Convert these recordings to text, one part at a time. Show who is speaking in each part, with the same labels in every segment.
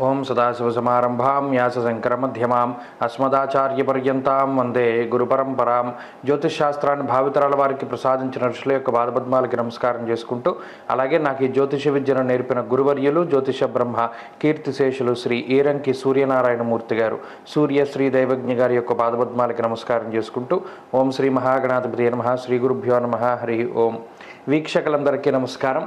Speaker 1: ఓం సదాశివసమారంభాం వ్యాసశంకరమధ్యమాం అస్మదాచార్యపర్యంతాం వందే గురుపరంపరాం. జ్యోతిషశాస్త్రాన్ని భావితరాల వారికి ప్రసాదించిన ఋషుల యొక్క పాదపద్మాలకి నమస్కారం చేసుకుంటూ, అలాగే నాకు ఈ జ్యోతిష విద్యను నేర్పిన గురువర్యులు జ్యోతిష బ్రహ్మ కీర్తిశేషులు శ్రీ ఈరంకి సూర్యనారాయణమూర్తి గారు, సూర్య శ్రీ దైవజ్ఞ గారి యొక్క పాదపద్మాలకి నమస్కారం చేసుకుంటూ, ఓం శ్రీ మహాగణాధిపతి నమః, శ్రీ గురుభ్యో నమః, హరి ఓం. వీక్షకులందరికీ నమస్కారం.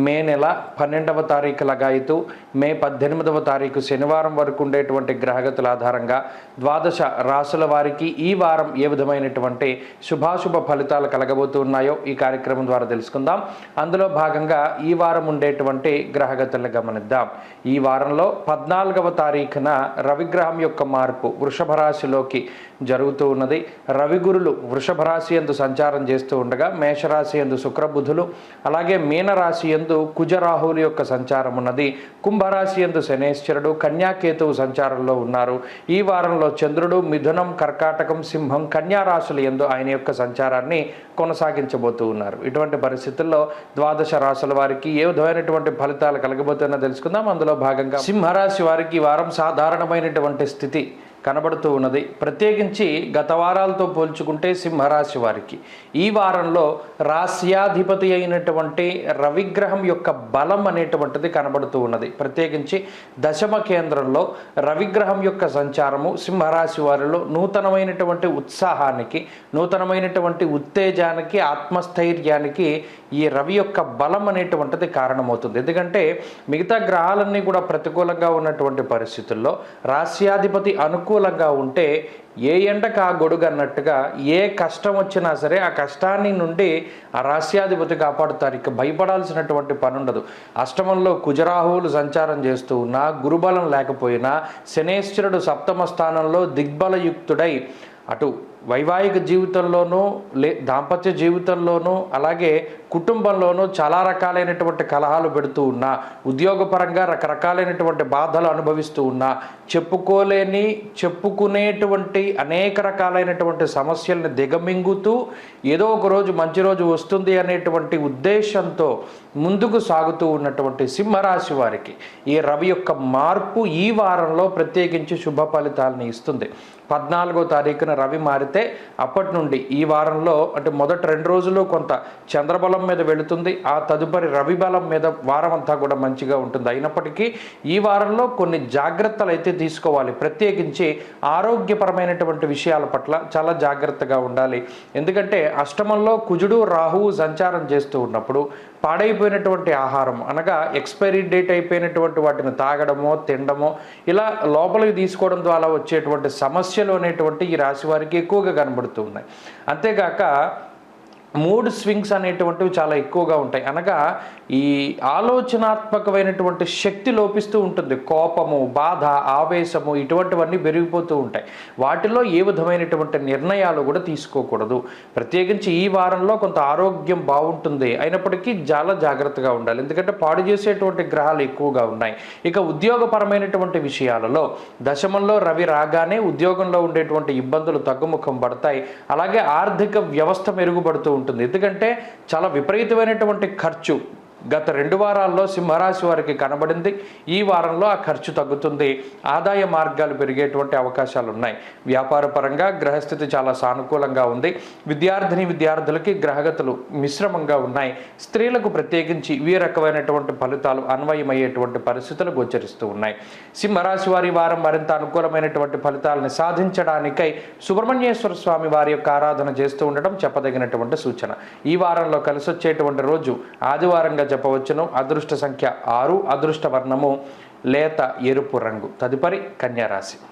Speaker 1: మే నెల 12వ తారీఖు లగాయితూ మే 18వ తారీఖు శనివారం వరకు ఉండేటువంటి గ్రహగతుల ఆధారంగా ద్వాదశ రాసుల వారికి ఈ వారం ఏ విధమైనటువంటి శుభాశుభ ఫలితాలు కలగబోతున్నాయో ఈ కార్యక్రమం ద్వారా తెలుసుకుందాం. అందులో భాగంగా ఈ వారం ఉండేటువంటి గ్రహగతులను గమనిద్దాం. ఈ వారంలో 14వ తారీఖున రవిగ్రహం యొక్క మార్పు వృషభ రాశిలోకి జరుగుతూ ఉన్నది. రవిగురులు వృషభ రాశి యందు సంచారం చేస్తూ ఉండగా మేషరాశి యందు శుక్రబుధులు, అలాగే మీనరాశి యందు కుజరాహుల యొక్క సంచారం ఉన్నది. కుంభరాశి యందు శనేశ్వరుడు, కన్యాకేతువు సంచారంలో ఉన్నారు. ఈ వారంలో చంద్రుడు మిథునం, కర్కాటకం, సింహం, కన్యా రాశుల యందు ఆయన యొక్క సంచారాన్ని కొనసాగించబోతూ ఉన్నారు. ఇటువంటి పరిస్థితుల్లో ద్వాదశ రాశుల వారికి ఏ విధమైనటువంటి ఫలితాలు కలగబోతున్నా తెలుసుకుందాం. అందులో భాగంగా సింహరాశి వారికి ఈ వారం సాధారణమైనటువంటి స్థితి కనబడుతూ ఉన్నది. ప్రత్యేకించి గత వారాలతో పోల్చుకుంటే సింహరాశి వారికి ఈ వారంలో రాశ్యాధిపతి అయినటువంటి రవిగ్రహం యొక్క బలం అనేటువంటిది కనబడుతూ ఉన్నది. ప్రత్యేకించి దశమ కేంద్రంలో రవిగ్రహం యొక్క సంచారము సింహరాశి వారిలో నూతనమైనటువంటి ఉత్సాహానికి, నూతనమైనటువంటి ఉత్తేజానికి, ఆత్మస్థైర్యానికి ఈ రవి యొక్క బలం అనేటువంటిది కారణమవుతుంది. ఎందుకంటే మిగతా గ్రహాలన్నీ కూడా ప్రతికూలంగా ఉన్నటువంటి పరిస్థితుల్లో రాశ్యాధిపతి అనుకూలంగా ఉంటే ఏ ఎండకు ఆ గొడుగు అన్నట్టుగా ఏ కష్టం వచ్చినా సరే ఆ కష్టాన్ని నుండి ఆ రాశ్యాధిపతి కాపాడుతారు. ఇక భయపడాల్సినటువంటి పని ఉండదు. అష్టమంలో కుజరాహువులు సంచారం చేస్తూ ఉన్నా, గురుబలం లేకపోయినా, శనేశ్వరుడు సప్తమ స్థానంలో దిగ్బలయుక్తుడై అటు వైవాహిక జీవితంలోనూ దాంపత్య జీవితంలోనూ అలాగే కుటుంబంలోనూ చాలా రకాలైనటువంటి కలహాలు పెడుతూ ఉన్నా, ఉద్యోగపరంగా రకరకాలైనటువంటి బాధలు అనుభవిస్తూ ఉన్నా, చెప్పుకునేటువంటి అనేక రకాలైనటువంటి సమస్యల్ని దిగమింగుతూ ఏదో ఒక రోజు మంచి రోజు వస్తుంది అనేటువంటి ఉద్దేశంతో ముందుకు సాగుతూ ఉన్నటువంటి సింహరాశి వారికి ఈ రవి యొక్క మార్పు ఈ వారంలో ప్రత్యేకించి శుభ ఫలితాలని ఇస్తుంది. 14వ తారీఖున రవి మారితే అప్పటి నుండి ఈ వారంలో అంటే మొదటి 2 రోజులు కొంత చంద్రబలం మీద వెళుతుంది. ఆ తదుపరి రవి బలం మీద వారం అంతా కూడా మంచిగా ఉంటుంది. అయినప్పటికీ ఈ వారంలో కొన్ని జాగ్రత్తలు అయితే తీసుకోవాలి. ప్రత్యేకించి ఆరోగ్యపరమైనటువంటి విషయాల పట్ల చాలా జాగ్రత్తగా ఉండాలి. ఎందుకంటే అష్టమంలో కుజుడు రాహువు సంచారం చేస్తూ ఉన్నప్పుడు పాడైపోయినటువంటి ఆహారం అనగా ఎక్స్పైరీ డేట్ అయిపోయినటువంటి వాటిని తాగడమో తినడమో ఇలా లోపలికి తీసుకోవడం ద్వారా వచ్చేటువంటి సమస్యలు అనేటువంటి ఈ రాశి వారికి ఎక్కువగా కనబడుతూ ఉన్నాయి. అంతేగాక మూడ్ స్వింగ్స్ అనేటువంటివి చాలా ఎక్కువగా ఉంటాయి. అనగా ఈ ఆలోచనాత్మకమైనటువంటి శక్తి లోపిస్తూ ఉంటుంది. కోపము, బాధ, ఆవేశము ఇటువంటివన్నీ పెరిగిపోతూ ఉంటాయి. వాటిలో ఏ విధమైనటువంటి నిర్ణయాలు కూడా తీసుకోకూడదు. ప్రత్యేకించి ఈ వారంలో కొంత ఆరోగ్యం బాగుంటుంది, అయినప్పటికీ చాలా జాగ్రత్తగా ఉండాలి. ఎందుకంటే పాడు చేసేటువంటి గ్రహాలు ఎక్కువగా ఉన్నాయి. ఇక ఉద్యోగపరమైనటువంటి విషయాలలో దశమంలో రవి రాగానే ఉద్యోగంలో ఉండేటువంటి ఇబ్బందులు తగ్గుముఖం పడతాయి. అలాగే ఆర్థిక వ్యవస్థ మెరుగుపడుతూ ఉంటుంది. ఎందుకంటే చాలా విపరీతమైనటువంటి ఖర్చు గత 2 వారాల్లో సింహరాశి వారికి కనబడింది. ఈ వారంలో ఆ ఖర్చు తగ్గుతుంది. ఆదాయ మార్గాలు పెరిగేటువంటి అవకాశాలు ఉన్నాయి. వ్యాపార పరంగా గ్రహస్థితి చాలా సానుకూలంగా ఉంది. విద్యార్థులకి గ్రహగతులు మిశ్రమంగా ఉన్నాయి. స్త్రీలకు ప్రత్యేకించి ఈ రకమైనటువంటి ఫలితాలు అన్వయమయ్యేటువంటి పరిస్థితులు గోచరిస్తూ ఉన్నాయి. సింహరాశి వారి వారం మరింత అనుకూలమైనటువంటి ఫలితాలను సాధించడానికై సుబ్రహ్మణ్యేశ్వర స్వామి వారి యొక్క ఆరాధన చేస్తూ ఉండడం చెప్పదగినటువంటి సూచన. ఈ వారంలో కలిసి వచ్చేటువంటి రోజు ఆదివారంగా చెప్పవచ్చును. అదృష్ట సంఖ్య 6, అదృష్ట వర్ణము లేత ఎరుపు రంగు. తదుపరి కన్యారాశి.